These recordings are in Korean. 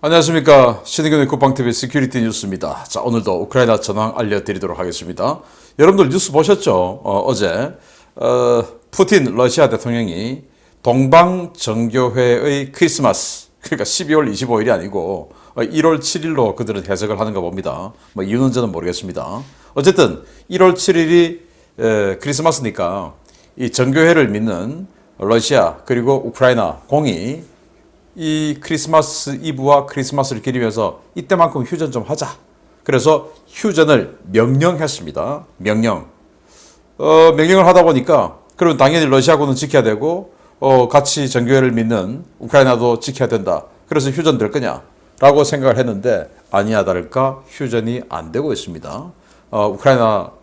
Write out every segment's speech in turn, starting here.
안녕하십니까. 신의균의 국방TV 시큐리티 뉴스입니다. 자, 오늘도 우크라이나 전황 알려드리도록 하겠습니다. 여러분들 뉴스 보셨죠? 어제 푸틴 러시아 대통령이 동방정교회의 크리스마스, 그러니까 12월 25일이 아니고 1월 7일로 그들은 해석을 하는가 봅니다. 뭐 이유는 저는 모르겠습니다. 어쨌든 1월 7일이 크리스마스니까 이 정교회를 믿는 러시아 그리고 우크라이나 공이 이 크리스마스 이브와 크리스마스를 기리면서 이때만큼 휴전 좀 하자. 그래서 휴전을 명령했습니다. 명령을 하다 보니까 그럼 당연히 러시아군은 지켜야 되고 같이 정교회를 믿는 우크라이나도 지켜야 된다. 그래서 휴전 될 거냐? 라고 생각을 했는데 아니야 다를까 휴전이 안 되고 있습니다. 우크라이나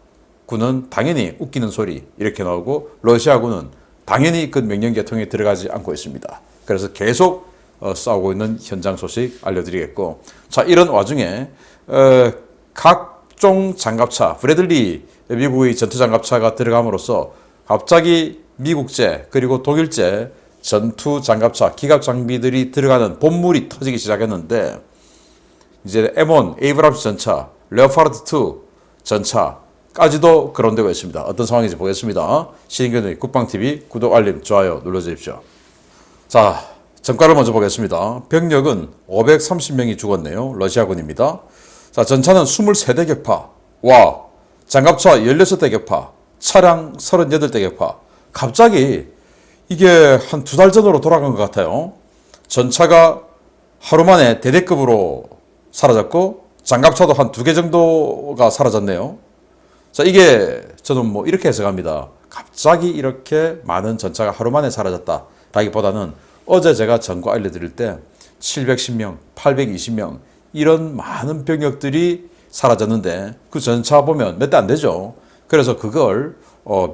군은 당연히 웃기는 소리 이렇게 나오고 러시아군은 당연히 그 명령 계통에 들어가지 않고 있습니다. 그래서 계속 싸우고 있는 현장 소식 알려드리겠고, 자, 이런 와중에 각종 장갑차, 브래들리 미국의 전투 장갑차가 들어감으로써 갑자기 미국제 그리고 독일제 전투 장갑차 기갑 장비들이 들어가는 본물이 터지기 시작했는데, 이제 M1 에이브람스 전차, 레오파르트 2 전차까지도 거론되고 있습니다. 어떤 상황인지 보겠습니다. 신인균의 국방TV 구독, 알림, 좋아요 눌러주십시오. 자, 전과를 먼저 보겠습니다. 병력은 530명이 죽었네요. 러시아군입니다. 자, 전차는 23대 격파, 와, 장갑차 16대 격파, 차량 38대 격파. 갑자기 이게 한 2달 전으로 돌아간 것 같아요. 전차가 하루 만에 대대급으로 사라졌고, 장갑차도 한 2개 정도가 사라졌네요. 자, 이게 저는 뭐 이렇게 해석합니다. 갑자기 이렇게 많은 전차가 하루 만에 사라졌다 라기보다는 어제 제가 전과 알려드릴 때 710명, 820명 이런 많은 병력들이 사라졌는데 그 전차 보면 몇 대 안 되죠. 그래서 그걸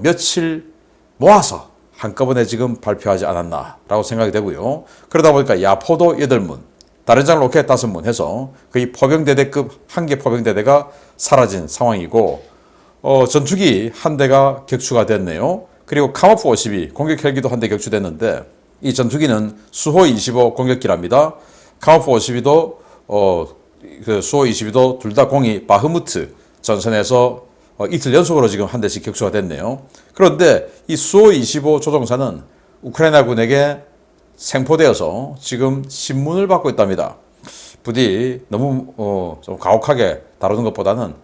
며칠 모아서 한꺼번에 지금 발표하지 않았나라고 생각이 되고요. 그러다 보니까 야포도 8문, 다른장 로켓 5문 해서 거의 포병대대급 한 개 포병대대가 사라진 상황이고 전투기 한 대가 격추가 됐네요. 그리고 카모프 52 공격 헬기도 한 대 격추됐는데 이 전투기는 수호 25 공격기랍니다. 카모프 52도 그 수호 22도 둘 다 공이 바흐무트 전선에서 이틀 연속으로 지금 한 대씩 격추가 됐네요. 그런데 이 수호 25 조종사는 우크라이나군에게 생포되어서 지금 신문을 받고 있답니다. 부디 너무 좀 가혹하게 다루는 것보다는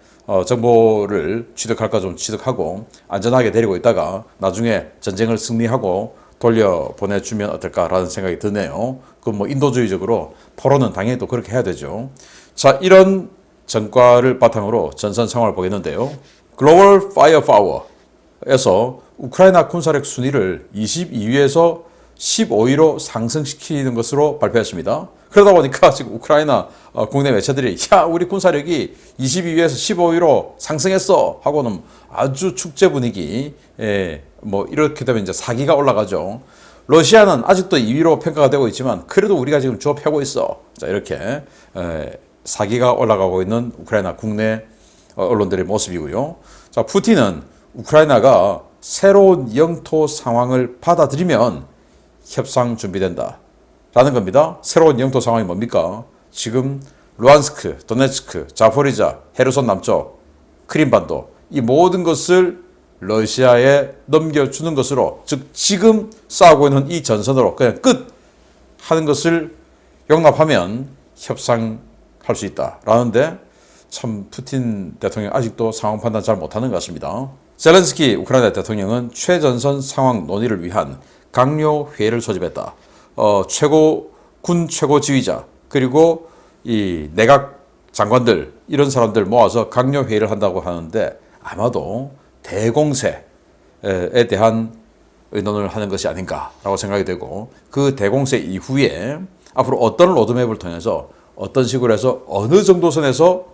정보를 취득할까 좀 취득하고 안전하게 데리고 있다가 나중에 전쟁을 승리하고 돌려보내주면 어떨까라는 생각이 드네요. 그 뭐 인도주의적으로 포로는 당연히 또 그렇게 해야 되죠. 자, 이런 전과를 바탕으로 전선 상황을 보겠는데요. 글로벌 파이어파워에서 우크라이나 군사력 순위를 22위에서 15위로 상승시키는 것으로 발표했습니다. 그러다 보니까 지금 우크라이나 국내 매체들이 야, 우리 군사력이 22위에서 15위로 상승했어 하고는 아주 축제 분위기, 뭐 이렇게 되면 이제 사기가 올라가죠. 러시아는 아직도 2위로 평가가 되고 있지만 그래도 우리가 지금 주워 패고 있어. 자, 이렇게 사기가 올라가고 있는 우크라이나 국내 언론들의 모습이고요. 자, 푸틴은 우크라이나가 새로운 영토 상황을 받아들이면 협상 준비된다 라는 겁니다. 새로운 영토 상황이 뭡니까? 지금 루안스크, 도네츠크, 자포리자, 헤르손 남쪽, 크림반도 이 모든 것을 러시아에 넘겨주는 것으로, 즉 지금 싸우고 있는 이 전선으로 그냥 끝 하는 것을 용납하면 협상할 수 있다라는데 참 푸틴 대통령 아직도 상황 판단 잘 못하는 것 같습니다. 젤렌스키 우크라이나 대통령은 최전선 상황 논의를 위한 강요 회의를 소집했다. 군 최고 지휘자 그리고 이 내각 장관들 이런 사람들 모아서 강요 회의를 한다고 하는데 아마도 대공세에 대한 의논을 하는 것이 아닌가라고 생각이 되고, 그 대공세 이후에 앞으로 어떤 로드맵을 통해서 어떤 식으로 해서 어느 정도 선에서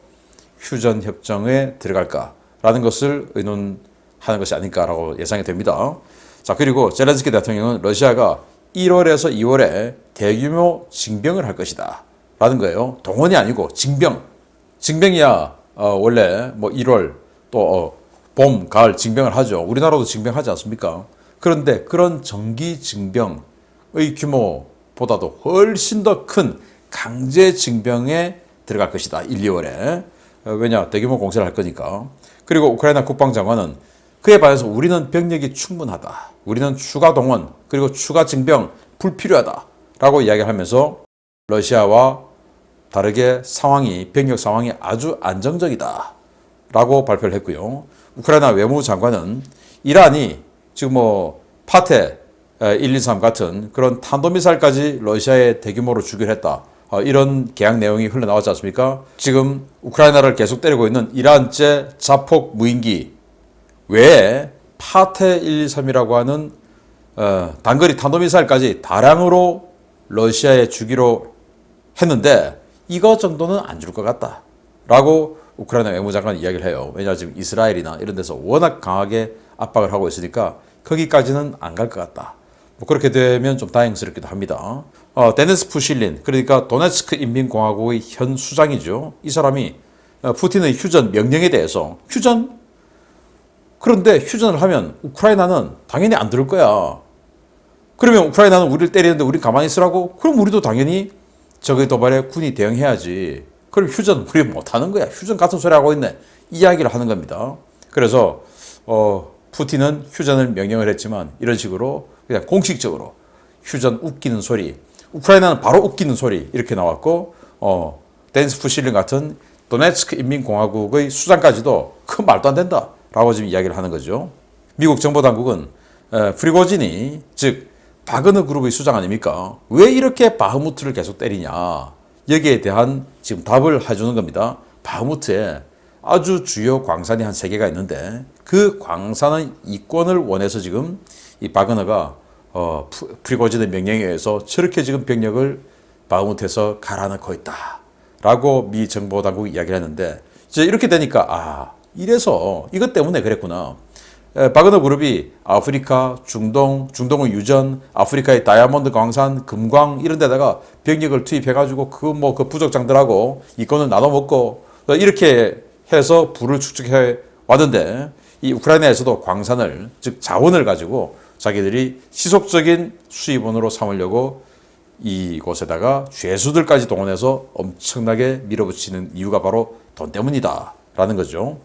휴전 협정에 들어갈까라는 것을 의논하는 것이 아닐까라고 예상이 됩니다. 자, 그리고 젤렌스키 대통령은 러시아가 1월에서 2월에 대규모 징병을 할 것이다 라는 거예요. 동원이 아니고 징병이야 원래 뭐 1월 또 봄, 가을 징병을 하죠. 우리나라도 징병하지 않습니까? 그런데 그런 정기 징병의 규모보다도 훨씬 더 큰 강제 징병에 들어갈 것이다. 1, 2월에. 왜냐? 대규모 공세를 할 거니까. 그리고 우크라이나 국방장관은 그에 반해서 우리는 병력이 충분하다. 우리는 추가 동원 그리고 추가 징병 불필요하다. 라고 이야기를 하면서 러시아와 다르게 병력 상황이 아주 안정적이다. 라고 발표를 했고요. 우크라이나 외무장관은 이란이 지금 파테 123 같은 그런 탄도미사일까지 러시아에 대규모로 주기를 했다. 이런 계약 내용이 흘러나왔지 않습니까? 지금 우크라이나를 계속 때리고 있는 이란제 자폭 무인기 외에 파테 123이라고 하는 단거리 탄도미사일까지 다량으로 러시아에 주기로 했는데 이거 정도는 안 줄 것 같다. 라고 우크라이나 외무장관이 이야기를 해요. 왜냐하면 지금 이스라엘이나 이런 데서 워낙 강하게 압박을 하고 있으니까 거기까지는 안 갈 것 같다. 그렇게 되면 좀 다행스럽기도 합니다. 데니스 푸실린, 그러니까 도네츠크 인민공화국의 현 수장이죠. 이 사람이 푸틴의 휴전 명령에 대해서 그런데 휴전을 하면 우크라이나는 당연히 안 들을 거야. 그러면 우크라이나는 우리를 때리는데 우린 가만히 있으라고? 그럼 우리도 당연히 적의 도발에 군이 대응해야지. 그럼 휴전 우리 못하는 거야. 휴전 같은 소리 하고 있네. 이야기를 하는 겁니다. 그래서 푸틴은 휴전을 명령을 했지만 이런 식으로 그냥 공식적으로 휴전 웃기는 소리, 우크라이나는 바로 웃기는 소리 이렇게 나왔고 데니스 푸실린 같은 도네츠크 인민공화국의 수장까지도 그 말도 안 된다 라고 지금 이야기를 하는 거죠. 미국 정보당국은 프리고진이 즉 바그너 그룹의 수장 아닙니까? 왜 이렇게 바흐무트를 계속 때리냐 여기에 대한 지금 답을 해주는 겁니다. 바흐무트에 아주 주요 광산이 한 3개가 있는데 그 광산의 이권을 원해서 지금 이 바그너가 프리고진의 명령에 의해서 저렇게 지금 병력을 바흐무트에서 갈아넣고 있다 라고 미 정보당국이 이야기를 했는데 이제 이렇게 되니까 이래서 이것 때문에 그랬구나. 바그너 그룹이 아프리카, 중동의 유전, 아프리카의 다이아몬드 광산, 금광 이런 데다가 병력을 투입해가지고 그 부족장들하고 이권을 나눠 먹고 이렇게 해서 부를 축적해 왔는데 이 우크라이나에서도 광산을 즉 자원을 가지고 자기들이 지속적인 수입원으로 삼으려고 이곳에다가 죄수들까지 동원해서 엄청나게 밀어붙이는 이유가 바로 돈 때문이다 라는 거죠.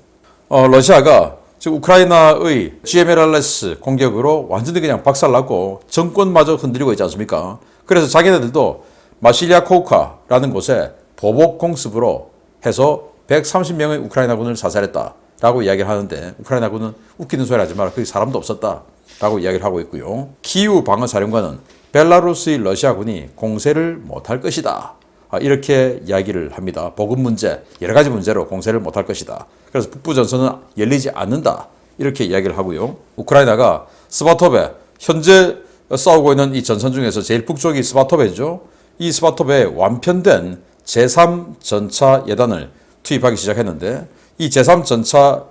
러시아가 지금 우크라이나의 GMLRS 공격으로 완전히 그냥 박살났고 정권마저 흔들리고 있지 않습니까? 그래서 자기네들도 마실리아코우카라는 곳에 보복 공습으로 해서 130명의 우크라이나군을 사살했다라고 이야기를 하는데 우크라이나군은 웃기는 소리 하지 마라. 거기 사람도 없었다라고 이야기를 하고 있고요. 키이우 방어사령관은 벨라루스의 러시아군이 공세를 못할 것이다. 이렇게 이야기를 합니다. 보급 문제, 여러 가지 문제로 공세를 못할 것이다. 그래서 북부 전선은 열리지 않는다. 이렇게 이야기를 하고요. 우크라이나가 스바토베, 현재 싸우고 있는 이 전선 중에서 제일 북쪽이 스바토베죠. 이 스바토베에 완편된 제3전차 예단을 투입하기 시작했는데 이 제3전차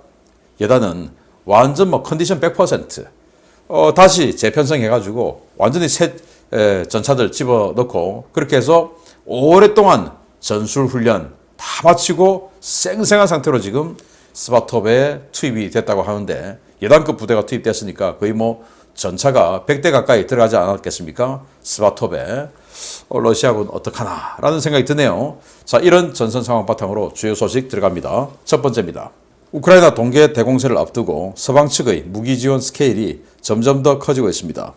예단은 완전 컨디션 100% 다시 재편성해가지고 완전히 새 전차들 집어넣고 그렇게 해서 오랫동안 전술 훈련 다 마치고 쌩쌩한 상태로 지금 스바토베에 투입이 됐다고 하는데 예단급 부대가 투입됐으니까 거의 전차가 100대 가까이 들어가지 않았겠습니까? 스바토베. 러시아군 어떡하나 라는 생각이 드네요. 자, 이런 전선 상황 바탕으로 주요 소식 들어갑니다. 첫 번째입니다. 우크라이나 동계 대공세를 앞두고 서방 측의 무기 지원 스케일이 점점 더 커지고 있습니다.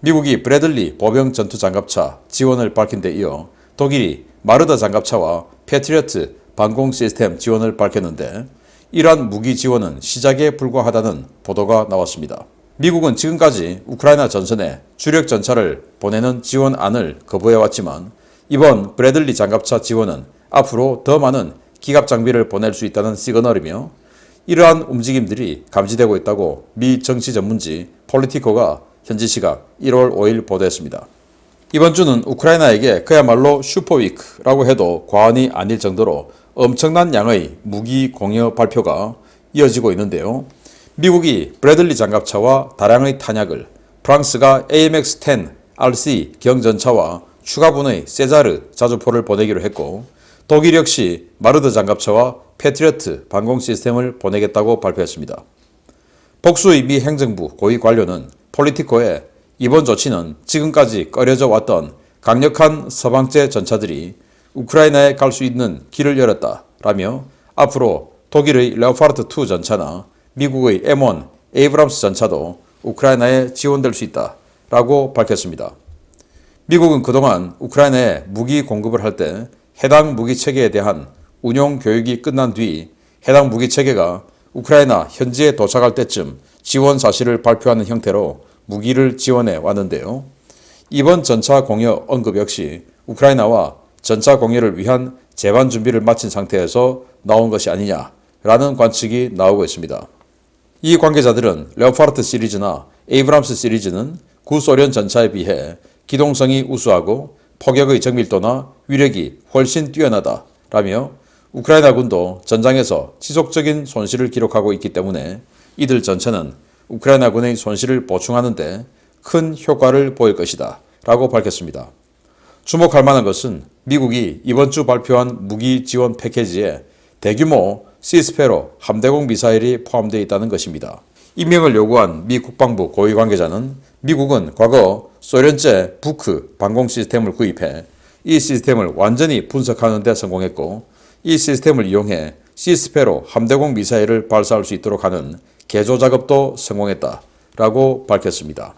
미국이 브래들리 보병 전투 장갑차 지원을 밝힌 데 이어 독일이 마르더 장갑차와 패트리어트 방공 시스템 지원을 밝혔는데 이러한 무기 지원은 시작에 불과하다는 보도가 나왔습니다. 미국은 지금까지 우크라이나 전선에 주력 전차를 보내는 지원안을 거부해왔지만 이번 브래들리 장갑차 지원은 앞으로 더 많은 기갑 장비를 보낼 수 있다는 시그널이며 이러한 움직임들이 감지되고 있다고 미 정치 전문지 폴리티코가 현지 시각 1월 5일 보도했습니다. 이번 주는 우크라이나에게 그야말로 슈퍼위크라고 해도 과언이 아닐 정도로 엄청난 양의 무기 공여 발표가 이어지고 있는데요. 미국이 브래들리 장갑차와 다량의 탄약을, 프랑스가 AMX-10 RC 경전차와 추가분의 세자르 자주포를 보내기로 했고 독일 역시 마르드 장갑차와 패트리어트 방공 시스템을 보내겠다고 발표했습니다. 복수의 미 행정부 고위 관료는 폴리티코에 이번 조치는 지금까지 꺼려져 왔던 강력한 서방제 전차들이 우크라이나에 갈 수 있는 길을 열었다라며 앞으로 독일의 레오파르트 2 전차나 미국의 M1 에이브람스 전차도 우크라이나에 지원될 수 있다라고 밝혔습니다. 미국은 그동안 우크라이나에 무기 공급을 할 때 해당 무기 체계에 대한 운용 교육이 끝난 뒤 해당 무기 체계가 우크라이나 현지에 도착할 때쯤 지원 사실을 발표하는 형태로 무기를 지원해 왔는데요. 이번 전차 공여 언급 역시 우크라이나와 전차 공여를 위한 제반 준비를 마친 상태에서 나온 것이 아니냐라는 관측이 나오고 있습니다. 이 관계자들은 레오파르트 시리즈나 에이브람스 시리즈는 구소련 전차에 비해 기동성이 우수하고 포격의 정밀도나 위력이 훨씬 뛰어나다라며 우크라이나군도 전장에서 지속적인 손실을 기록하고 있기 때문에 이들 전차는 우크라이나군의 손실을 보충하는 데 큰 효과를 보일 것이다 라고 밝혔습니다. 주목할 만한 것은 미국이 이번 주 발표한 무기 지원 패키지에 대규모 시스페로 함대공 미사일이 포함되어 있다는 것입니다. 임명을 요구한 미 국방부 고위 관계자는 미국은 과거 소련제 부크 방공 시스템을 구입해 이 시스템을 완전히 분석하는 데 성공했고 이 시스템을 이용해 시스페로 함대공 미사일을 발사할 수 있도록 하는 개조 작업도 성공했다라고 밝혔습니다.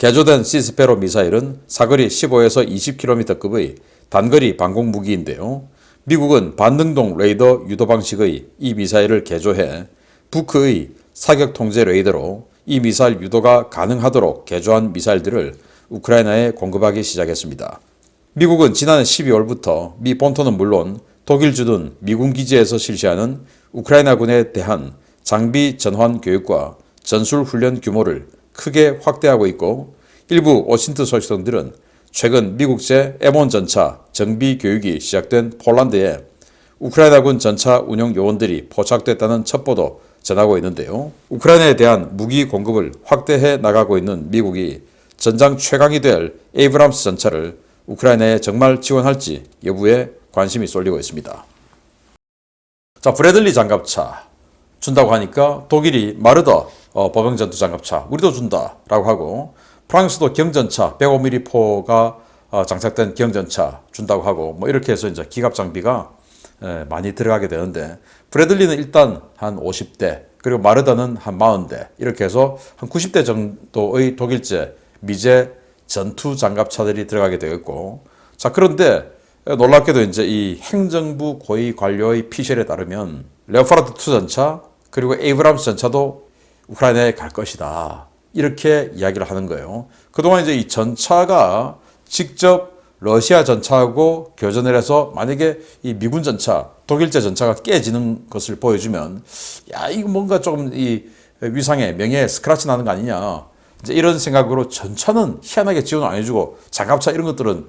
개조된 시스페로 미사일은 사거리 15에서 20km급의 단거리 방공 무기인데요. 미국은 반능동 레이더 유도 방식의 이 미사일을 개조해 부크의 사격 통제 레이더로 이 미사일 유도가 가능하도록 개조한 미사일들을 우크라이나에 공급하기 시작했습니다. 미국은 지난해 12월부터 미 본토는 물론 독일 주둔 미군 기지에서 실시하는 우크라이나군에 대한 장비 전환 교육과 전술 훈련 규모를 크게 확대하고 있고 일부 워싱턴 소식통들은 최근 미국제 M1 전차 정비 교육이 시작된 폴란드에 우크라이나군 전차 운용 요원들이 포착됐다는 첩보도 전하고 있는데요. 우크라이나에 대한 무기 공급을 확대해 나가고 있는 미국이 전장 최강이 될 에이브람스 전차를 우크라이나에 정말 지원할지 여부에 관심이 쏠리고 있습니다. 자, 브래들리 장갑차 준다고 하니까 독일이 마르더 보병 전투 장갑차 우리도 준다라고 하고 프랑스도 경전차 105mm 포가 장착된 경전차 준다고 하고 뭐 이렇게 해서 이제 기갑 장비가 많이 들어가게 되는데 브래들리는 일단 한 50대 그리고 마르더는 한 40대 이렇게 해서 한 90대 정도의 독일제 미제 전투 장갑차들이 들어가게 되었고 자 그런데 놀랍게도 이제 이 행정부 고위 관료의 피셜에 따르면 레오파르트 2 전차 그리고 에이브람스 전차도 우크라이나에 갈 것이다. 이렇게 이야기를 하는 거예요. 그동안 이제 이 전차가 직접 러시아 전차하고 교전을 해서 만약에 이 미군 전차, 독일제 전차가 깨지는 것을 보여주면 야, 이거 뭔가 조금 이 위상에 명예에 스크래치 나는 거 아니냐. 이제 이런 생각으로 전차는 희한하게 지원 안 해주고 장갑차 이런 것들은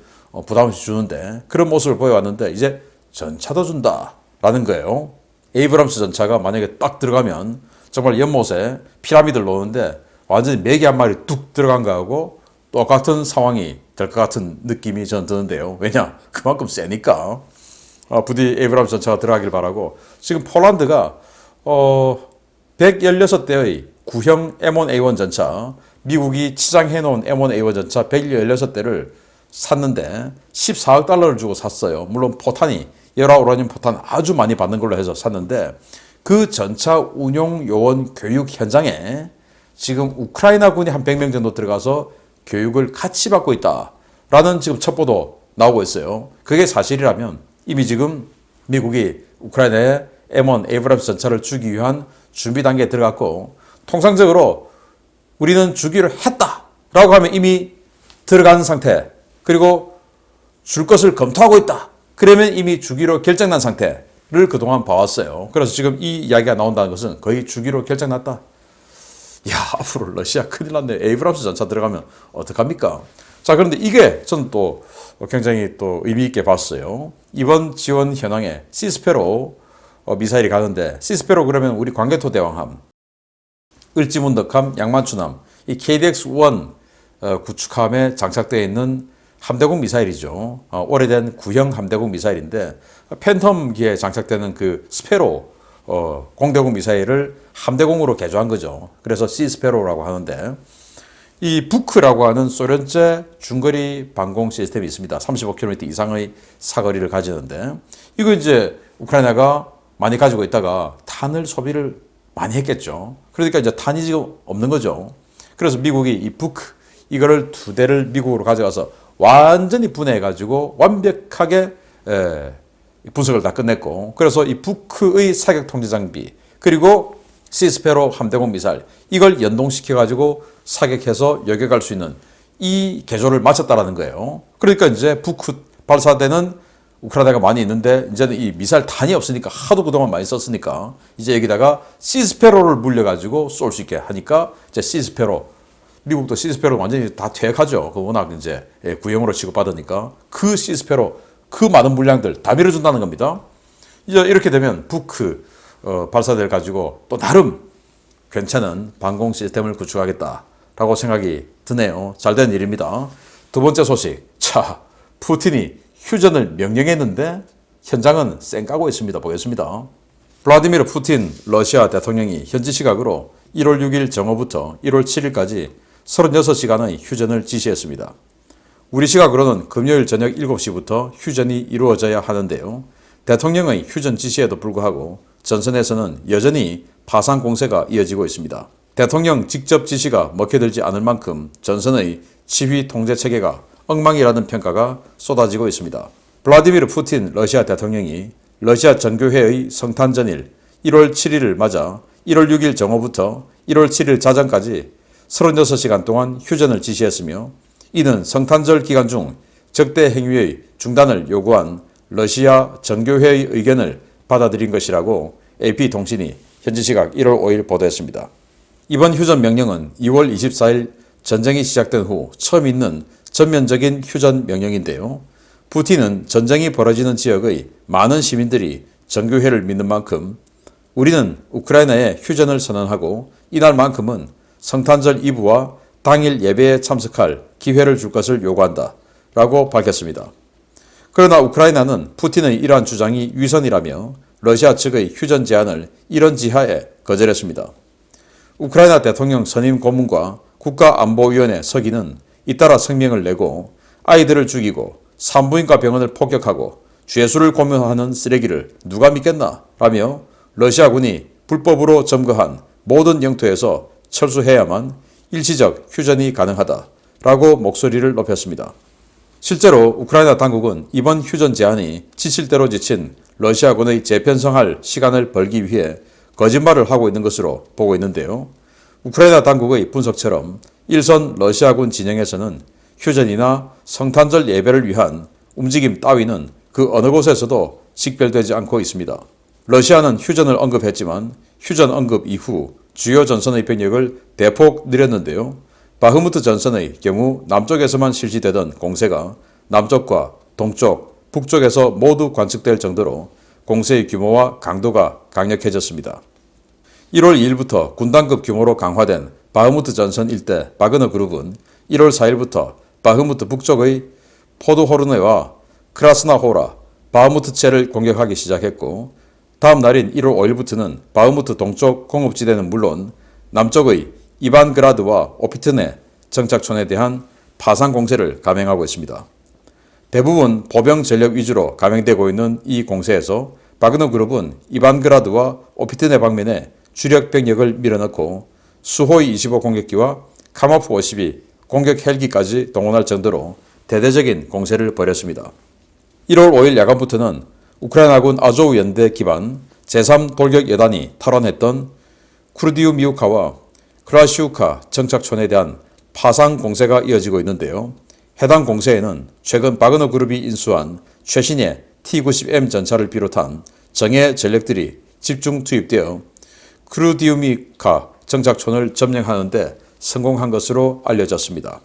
부담 없이 주는데 그런 모습을 보여왔는데 이제 전차도 준다라는 거예요. 에이브람스 전차가 만약에 딱 들어가면 정말 연못에 피라미드를 놓는데 완전히 메기 한 마리 뚝 들어간 거하고 똑같은 상황이 될 것 같은 느낌이 저는 드는데요. 왜냐? 그만큼 세니까. 부디 에이브람스 전차가 들어가길 바라고 지금 폴란드가 116대의 구형 M1A1 전차 미국이 치장해 놓은 M1A1 전차 116대를 샀는데 14억 달러를 주고 샀어요. 물론 포탄이 열화 우라늄 포탄 아주 많이 받는 걸로 해서 샀는데 그 전차 운용 요원 교육 현장에 지금 우크라이나군이 한 100명 정도 들어가서 교육을 같이 받고 있다라는 지금 첩보도 나오고 있어요. 그게 사실이라면 이미 지금 미국이 우크라이나에 M1 에이브람스 전차를 주기 위한 준비 단계에 들어갔고 통상적으로 우리는 주기로 했다라고 하면 이미 들어간 상태 그리고 줄 것을 검토하고 있다. 그러면 이미 주기로 결정난 상태를 그동안 봐왔어요. 그래서 지금 이 이야기가 나온다는 것은 거의 주기로 결정났다. 야, 앞으로 러시아 큰일 났네. 에이브람스 전차 들어가면 어떡합니까? 자, 그런데 이게 저는 또 굉장히 또 의미 있게 봤어요. 이번 지원 현황에 시스페로 미사일이 가는데 시스페로 그러면 우리 광개토 대왕함, 을지문덕함, 양만추함, 이 KDX-1 구축함에 장착되어 있는 함대공 미사일이죠. 오래된 구형 함대공 미사일인데 팬텀기에 장착되는 그 스페로 공대공 미사일을 함대공으로 개조한 거죠. 그래서 시스페로라고 하는데 이 부크라고 하는 소련제 중거리 방공 시스템이 있습니다. 35km 이상의 사거리를 가지는데 이거 이제 우크라이나가 많이 가지고 있다가 탄을 소비를 많이 했겠죠. 그러니까 이제 탄이 지금 없는 거죠. 그래서 미국이 이 부크 이거를 2대를 미국으로 가져가서 완전히 분해해가지고 완벽하게 분석을 다 끝냈고, 그래서 이 부크의 사격 통제 장비 그리고 시스페로 함대공 미사일 이걸 연동시켜가지고 사격해서 여격할 수 있는 이 개조를 마쳤다라는 거예요. 그러니까 이제 부크 발사대는 우크라이나가 많이 있는데 이제는 이 미사일 탄이 없으니까 하도 그동안 많이 썼으니까 이제 여기다가 시스페로를 물려가지고 쏠 수 있게 하니까 이제 시스페로, 미국도 시스페로 완전히 다 퇴역하죠. 그 워낙 이제 구형으로 취급받으니까 그 시스페로 그 많은 물량들 다 밀어준다는 겁니다. 이제 이렇게 되면 부크 발사대를 가지고 또 나름 괜찮은 방공 시스템을 구축하겠다라고 생각이 드네요. 잘된 일입니다. 두 번째 소식. 자, 푸틴이 휴전을 명령했는데 현장은 쌩까고 있습니다. 보겠습니다. 블라디미르 푸틴 러시아 대통령이 현지 시각으로 1월 6일 정오부터 1월 7일까지 36시간의 휴전을 지시했습니다. 우리 시각으로는 금요일 저녁 7시부터 휴전이 이루어져야 하는데요. 대통령의 휴전 지시에도 불구하고 전선에서는 여전히 파상 공세가 이어지고 있습니다. 대통령 직접 지시가 먹혀들지 않을 만큼 전선의 지휘 통제 체계가 엉망이라는 평가가 쏟아지고 있습니다. 블라디미르 푸틴 러시아 대통령이 러시아 전교회의 성탄전일 1월 7일을 맞아 1월 6일 정오부터 1월 7일 자정까지 36시간 동안 휴전을 지시했으며, 이는 성탄절 기간 중 적대 행위의 중단을 요구한 러시아 전교회의 의견을 받아들인 것이라고 AP통신이 현지 시각 1월 5일 보도했습니다. 이번 휴전 명령은 2월 24일 전쟁이 시작된 후 처음 있는 전면적인 휴전 명령인데요. 푸틴은 전쟁이 벌어지는 지역의 많은 시민들이 전교회를 믿는 만큼 우리는 우크라이나에 휴전을 선언하고 이날만큼은 성탄절 이브와 당일 예배에 참석할 기회를 줄 것을 요구한다 라고 밝혔습니다. 그러나 우크라이나는 푸틴의 이러한 주장이 위선이라며 러시아 측의 휴전 제안을 이런 지하에 거절했습니다. 우크라이나 대통령 선임 고문과 국가안보위원회 서기는 잇따라 성명을 내고 아이들을 죽이고 산부인과 병원을 폭격하고 죄수를 고문하는 쓰레기를 누가 믿겠나 라며 러시아군이 불법으로 점거한 모든 영토에서 철수해야만 일시적 휴전이 가능하다라고 목소리를 높였습니다. 실제로 우크라이나 당국은 이번 휴전 제안이 지칠 대로 지친 러시아군의 재편성할 시간을 벌기 위해 거짓말을 하고 있는 것으로 보고 있는데요. 우크라이나 당국의 분석처럼 일선 러시아군 진영에서는 휴전이나 성탄절 예배를 위한 움직임 따위는 그 어느 곳에서도 식별되지 않고 있습니다. 러시아는 휴전을 언급했지만 휴전 언급 이후 주요 전선의 병력을 대폭 늘렸는데요. 바흐무트 전선의 경우 남쪽에서만 실시되던 공세가 남쪽과 동쪽, 북쪽에서 모두 관측될 정도로 공세의 규모와 강도가 강력해졌습니다. 1월 2일부터 군단급 규모로 강화된 바흐무트 전선 일대 바그너 그룹은 1월 4일부터 바흐무트 북쪽의 포드호르네와 크라스나호라, 바흐무트체를 공격하기 시작했고, 다음 날인 1월 5일부터는 바흐무트 동쪽 공업지대는 물론 남쪽의 이반그라드와 오피트네 정착촌에 대한 파상 공세를 감행하고 있습니다. 대부분 보병 전력 위주로 감행되고 있는 이 공세에서 바그너 그룹은 이반그라드와 오피트네 방면에 주력 병력을 밀어넣고 수호이 25 공격기와 카모프 52 공격 헬기까지 동원할 정도로 대대적인 공세를 벌였습니다. 1월 5일 야간부터는 우크라이나군 아조우 연대 기반 제3돌격여단이 탈환했던 쿠르디우미우카와 크라시우카 정착촌에 대한 파상 공세가 이어지고 있는데요. 해당 공세에는 최근 바그너 그룹이 인수한 최신의 T-90M 전차를 비롯한 정예 전력들이 집중 투입되어 크루디우미카 정착촌을 점령하는 데 성공한 것으로 알려졌습니다.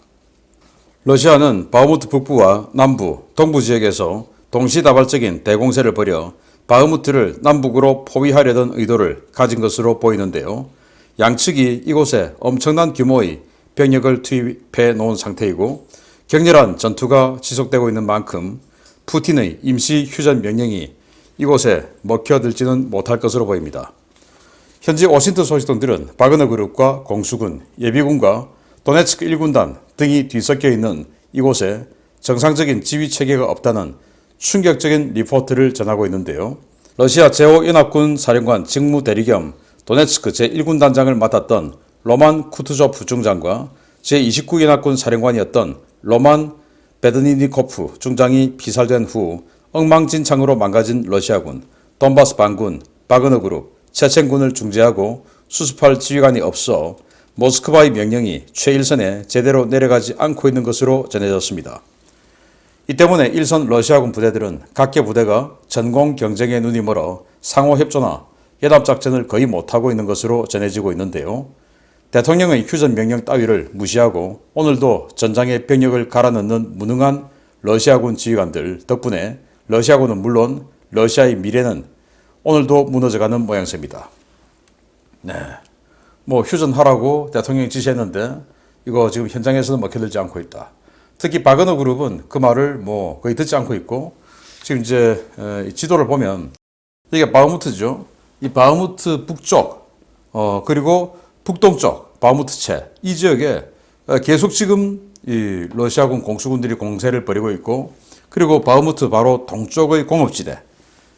러시아는 바흐무트 북부와 남부, 동부 지역에서 동시다발적인 대공세를 벌여 바흐무트를 남북으로 포위하려던 의도를 가진 것으로 보이는데요. 양측이 이곳에 엄청난 규모의 병력을 투입해 놓은 상태이고 격렬한 전투가 지속되고 있는 만큼 푸틴의 임시 휴전 명령이 이곳에 먹혀들지는 못할 것으로 보입니다. 현지 워싱턴 소식통들은 바그너 그룹과 공수군, 예비군과 도네츠크 1군단 등이 뒤섞여 있는 이곳에 정상적인 지휘 체계가 없다는 충격적인 리포트를 전하고 있는데요. 러시아 제5연합군 사령관 직무대리 겸 도네츠크 제1군단장을 맡았던 로만 쿠투조프 중장과 제29연합군 사령관이었던 로만 베드니니코프 중장이 피살된 후 엉망진창으로 망가진 러시아군, 돈바스 반군, 바그너 그룹, 체첸군을 중재하고 수습할 지휘관이 없어 모스크바의 명령이 최일선에 제대로 내려가지 않고 있는 것으로 전해졌습니다. 이 때문에 일선 러시아군 부대들은 각계 부대가 전공 경쟁에 눈이 멀어 상호협조나 연합작전을 거의 못하고 있는 것으로 전해지고 있는데요. 대통령의 휴전 명령 따위를 무시하고 오늘도 전장에 병력을 갈아넣는 무능한 러시아군 지휘관들 덕분에 러시아군은 물론 러시아의 미래는 오늘도 무너져가는 모양새입니다. 네, 뭐 휴전하라고 대통령이 지시했는데 이거 지금 현장에서는 먹혀들지 않고 있다. 특히 바그너 그룹은 그 말을 뭐 거의 듣지 않고 있고 지금 이제 지도를 보면 이게 바흐무트죠. 이 바흐무트 북쪽 그리고 북동쪽 바흐무트체 이 지역에 계속 지금 이 러시아군 공수군들이 공세를 벌이고 있고 그리고 바흐무트 바로 동쪽의 공업지대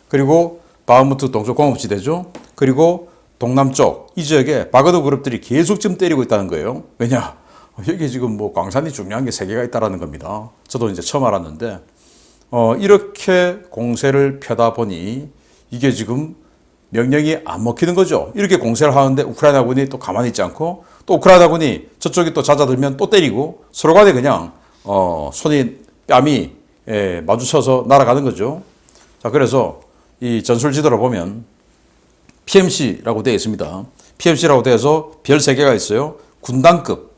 그리고 바흐무트 동쪽 공업지대죠. 그리고 동남쪽 이 지역에 바그너 그룹들이 계속 지금 때리고 있다는 거예요. 왜냐? 여기 지금 뭐 광산이 중요한 게 세 개가 있다라는 겁니다. 저도 이제 처음 알았는데 이렇게 공세를 펴다 보니 이게 지금 명령이 안 먹히는 거죠. 이렇게 공세를 하는데 우크라이나군이 또 가만히 있지 않고 또 우크라이나군이 저쪽이 또 잦아들면 또 때리고 서로 간에 그냥 손이 뺨이 마주쳐서 날아가는 거죠. 자, 그래서 이 전술 지도를 보면 PMC라고 되어 있습니다. PMC라고 되어서 별 3개가 있어요. 군단급.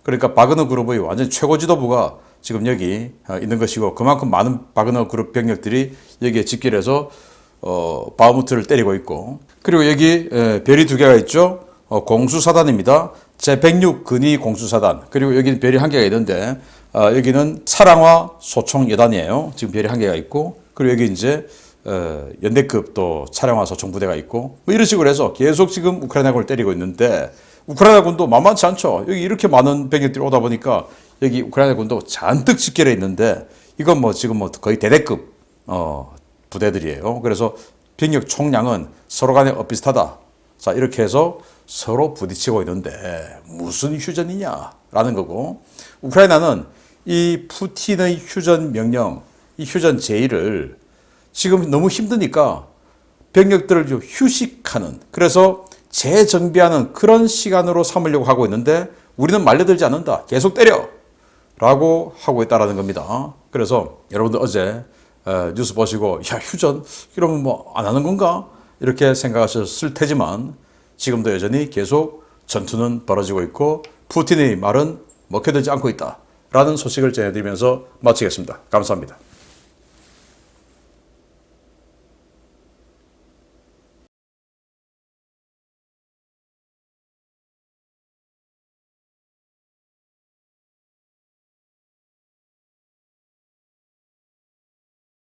그러니까 바그너 그룹의 완전 최고 지도부가 지금 여기 있는 것이고 그만큼 많은 바그너 그룹 병력들이 여기에 집결해서 바흐무트를 때리고 있고 그리고 여기 별이 2개가 있죠. 공수사단입니다. 제106 근위 공수사단 그리고 여기는 별이 1개가 있는데 여기는 사랑화 소총여단이에요. 지금 별이 1개가 있고 그리고 여기 이제 연대급 또 차량화 소총부대가 있고 뭐 이런 식으로 해서 계속 지금 우크라이나군을 때리고 있는데 우크라이나군도 만만치 않죠. 여기 이렇게 많은 병력들이 오다 보니까 여기 우크라이나군도 잔뜩 집결해 있는데 이건 뭐 지금 뭐 거의 대대급 부대들이에요. 그래서 병력 총량은 서로 간에 엇비슷하다. 자, 이렇게 해서 서로 부딪히고 있는데 무슨 휴전이냐라는 거고 우크라이나는 이 푸틴의 휴전 명령, 이 휴전 제의를 지금 너무 힘드니까 병력들을 좀 휴식하는 그래서 재정비하는 그런 시간으로 삼으려고 하고 있는데 우리는 말려들지 않는다. 계속 때려! 라고 하고 있다는 겁니다. 그래서 여러분들 어제 뉴스 보시고 야 휴전 이러면 뭐 안 하는 건가? 이렇게 생각하셨을 테지만 지금도 여전히 계속 전투는 벌어지고 있고 푸틴의 말은 먹혀들지 않고 있다. 라는 소식을 전해드리면서 마치겠습니다. 감사합니다.